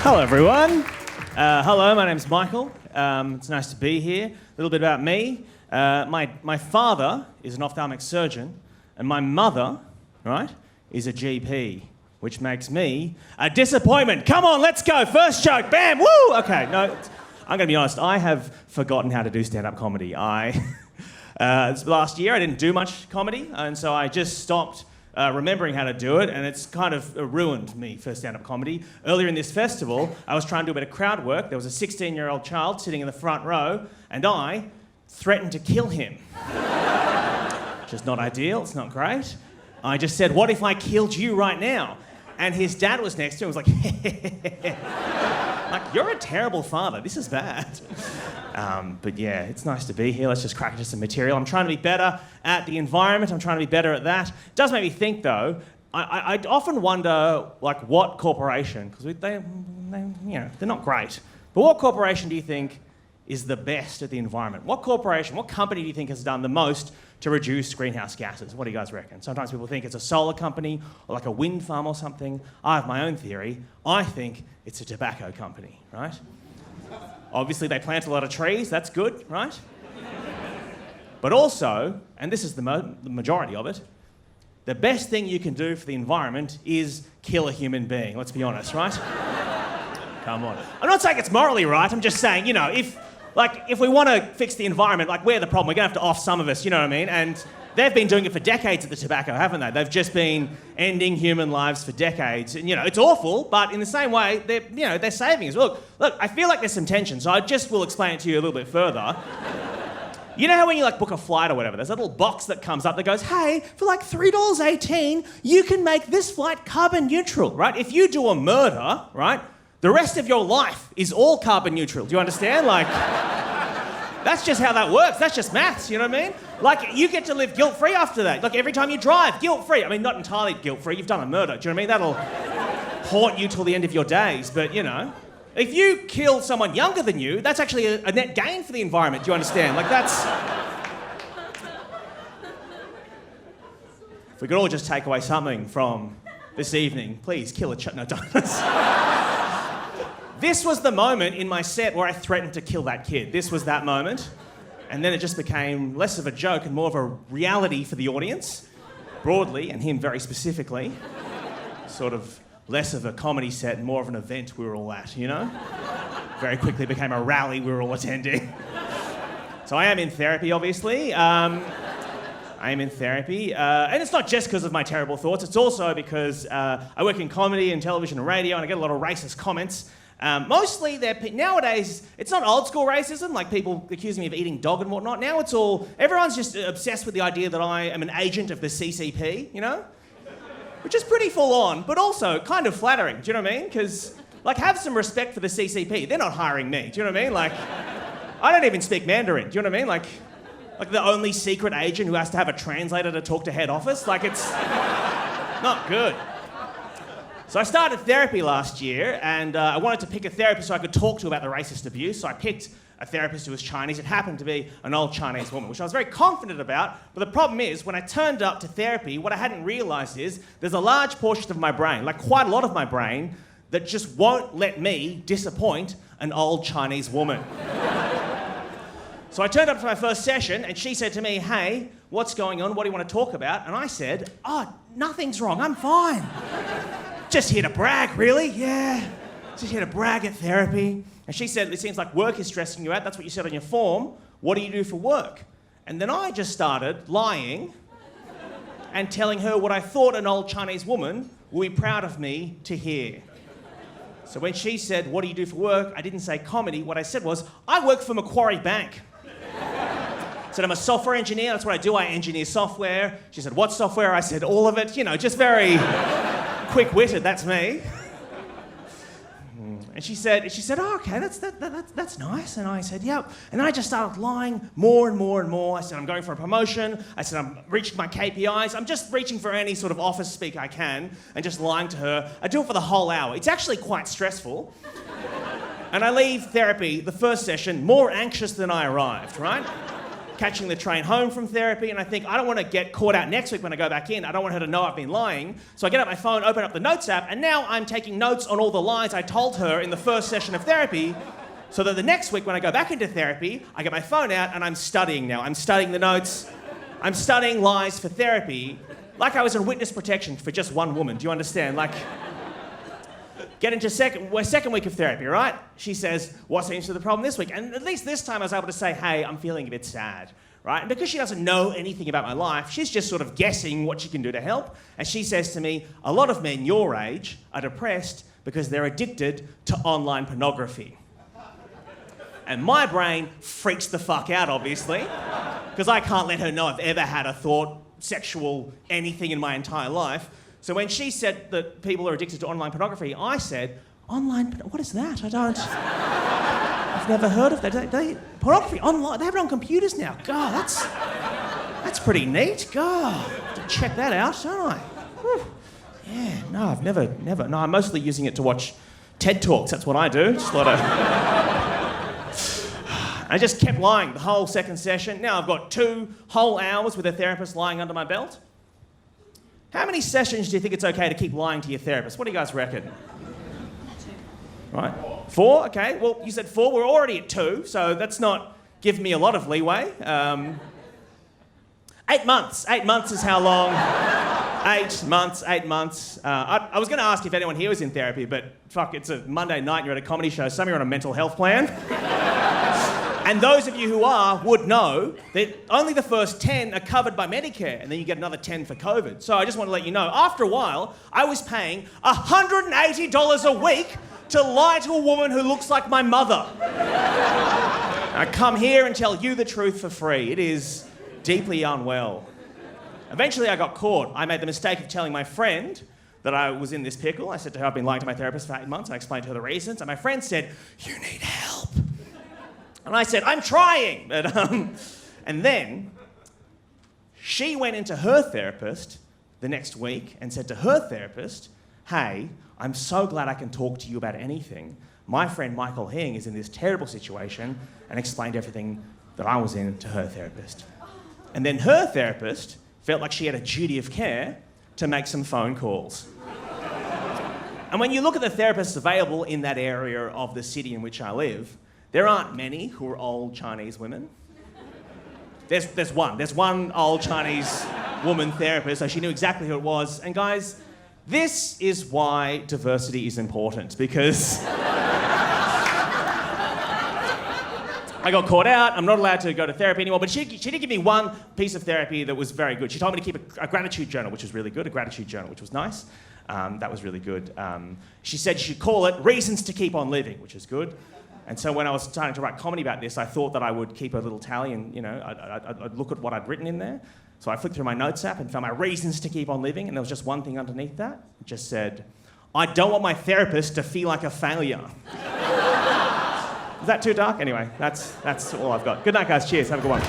Hello, everyone. Hello, my name's Michael. It's nice to be here. A little bit about me. My father is an ophthalmic surgeon, and my mother, right, is a GP, which makes me a disappointment. Come on, let's go. First joke, bam, woo! Okay, no, I'm going to be honest. I have forgotten how to do stand-up comedy. Last year, I didn't do much comedy, and so I just stopped remembering how to do it, and it's kind of ruined me for stand-up comedy. Earlier in this festival, I was trying to do a bit of crowd work. There was a 16-year-old child sitting in the front row, and I threatened to kill him. Which is not ideal, it's not great. I just said, what if I killed you right now? And his dad was next to him, was like, like, you're a terrible father, this is bad. But yeah, it's nice to be here. Let's just crack into some material. I'm trying to be better at the environment. I'm trying to be better at that. It does make me think, though. I often wonder, like, what corporation, because they're not great. But what corporation do you think is the best at the environment? What corporation, what company do you think has done the most to reduce greenhouse gases? What do you guys reckon? Sometimes people think it's a solar company or like a wind farm or something. I have my own theory. I think it's a tobacco company, right? Obviously, they plant a lot of trees. That's good, right? But also, and this is the majority of it, the best thing you can do for the environment is kill a human being. Let's be honest, right? Come on. I'm not saying it's morally right. I'm just saying, you know, if we want to fix the environment, like, we're the problem. We're going to have to off some of us, you know what I mean? And they've been doing it for decades at the tobacco, haven't they? They've just been ending human lives for decades. And, you know, it's awful, but in the same way, they're saving us. Look, I feel like there's some tension, so I just will explain it to you a little bit further. You know how when you, like, book a flight or whatever, there's a little box that comes up that goes, hey, for like $3.18, you can make this flight carbon neutral, right? If you do a murder, right, the rest of your life is all carbon neutral. Do you understand? Like, that's just how that works. That's just maths, you know what I mean? Like, you get to live guilt-free after that. Like, every time you drive, guilt-free. I mean, not entirely guilt-free. You've done a murder. Do you know what I mean? That'll haunt you till the end of your days. But, you know, if you kill someone younger than you, that's actually a net gain for the environment. Do you understand? Like, that's... If we could all just take away something from this evening, please kill a child. No, don't. This was the moment in my set where I threatened to kill that kid. This was that moment. And then it just became less of a joke and more of a reality for the audience, broadly, and him very specifically. Sort of less of a comedy set and more of an event we were all at, you know? Very quickly became a rally we were all attending. So I am in therapy, obviously. I am in therapy. And it's not just because of my terrible thoughts. It's also because I work in comedy and television and radio, and I get a lot of racist comments. Mostly, nowadays, it's not old school racism, like people accuse me of eating dog and whatnot. Now it's all, everyone's just obsessed with the idea that I am an agent of the CCP, you know? Which is pretty full on, but also kind of flattering, do you know what I mean? Because, like, have some respect for the CCP. They're not hiring me, do you know what I mean? Like, I don't even speak Mandarin, do you know what I mean? Like the only secret agent who has to have a translator to talk to head office. Like, it's not good. So I started therapy last year, and I wanted to pick a therapist so I could talk to about the racist abuse. So I picked a therapist who was Chinese. It happened to be an old Chinese woman, which I was very confident about. But the problem is, when I turned up to therapy, what I hadn't realised is there's a large portion of my brain, like quite a lot of my brain, that just won't let me disappoint an old Chinese woman. So I turned up to my first session, and she said to me, hey, what's going on? What do you want to talk about? And I said, oh, nothing's wrong. I'm fine. Just here to brag, really? Yeah. Just here to brag at therapy. And she said, it seems like work is stressing you out. That's what you said on your form. What do you do for work? And then I just started lying and telling her what I thought an old Chinese woman would be proud of me to hear. So when she said, what do you do for work? I didn't say comedy. What I said was, I work for Macquarie Bank. I said, I'm a software engineer. That's what I do. I engineer software. She said, what software? I said, all of it. You know, just very... quick-witted, that's me. And she said, oh, okay, that's nice. And I said, yep. And then I just started lying more and more and more. I said, I'm going for a promotion. I said, I'm reaching my KPIs. I'm just reaching for any sort of office speak I can and just lying to her. I do it for the whole hour. It's actually quite stressful. And I leave therapy, the first session, more anxious than I arrived, right? catching the train home from therapy, and I think, I don't want to get caught out next week when I go back in. I don't want her to know I've been lying. So I get out my phone, open up the notes app, and now I'm taking notes on all the lies I told her in the first session of therapy, so that the next week when I go back into therapy, I get my phone out and I'm studying now. I'm studying the notes. I'm studying lies for therapy, like I was in witness protection for just one woman. Do you understand? Like, get into second week of therapy, right? She says, what seems to be the problem this week? And at least this time I was able to say, hey, I'm feeling a bit sad, right? And because she doesn't know anything about my life, she's just sort of guessing what she can do to help. And she says to me, a lot of men your age are depressed because they're addicted to online pornography. And my brain freaks the fuck out, obviously, because I can't let her know I've ever had a thought, sexual, anything in my entire life. So when she said that people are addicted to online pornography, I said, what is that? I've never heard of that. Pornography online, they have it on computers now. God, that's pretty neat. God, have to check that out, don't I? Whew. Yeah, no, I've never, no, I'm mostly using it to watch TED Talks, that's what I do. Just a lot of... I just kept lying the whole second session. Now I've got 2 whole hours with a therapist lying under my belt. How many sessions do you think it's okay to keep lying to your therapist? What do you guys reckon? 2. Right. 4? Okay. Well, you said 4. We're already at 2, so that's not giving me a lot of leeway. 8 months. 8 months is how long? 8 months. I was going to ask if anyone here was in therapy, but fuck, it's a Monday night and you're at a comedy show. Some of you are on a mental health plan. And those of you who are would know that only the first 10 are covered by Medicare, and then you get another 10 for COVID. So I just want to let you know, after a while, I was paying $180 a week to lie to a woman who looks like my mother. I come here and tell you the truth for free. It is deeply unwell. Eventually I got caught. I made the mistake of telling my friend that I was in this pickle. I said to her, I've been lying to my therapist for 8 months. I explained to her the reasons, and my friend said, you need help. And I said, I'm trying. But, and then she went into her therapist the next week and said to her therapist, hey, I'm so glad I can talk to you about anything. My friend Michael Hing is in this terrible situation, and explained everything that I was in to her therapist. And then her therapist felt like she had a duty of care to make some phone calls. And when you look at the therapists available in that area of the city in which I live, there aren't many who are old Chinese women. There's one. There's one old Chinese woman therapist, so she knew exactly who it was. And guys, this is why diversity is important, because I got caught out. I'm not allowed to go to therapy anymore, but she did give me one piece of therapy that was very good. She told me to keep a gratitude journal, which was really good, which was nice. That was really good. She said you should call it Reasons to Keep on Living, which is good. And so when I was starting to write comedy about this, I thought that I would keep a little tally and, I'd look at what I'd written in there. So I flicked through my notes app and found my reasons to keep on living, and there was just one thing underneath that. It just said, I don't want my therapist to feel like a failure. Is that too dark? Anyway, that's all I've got. Good night, guys. Cheers. Have a good one.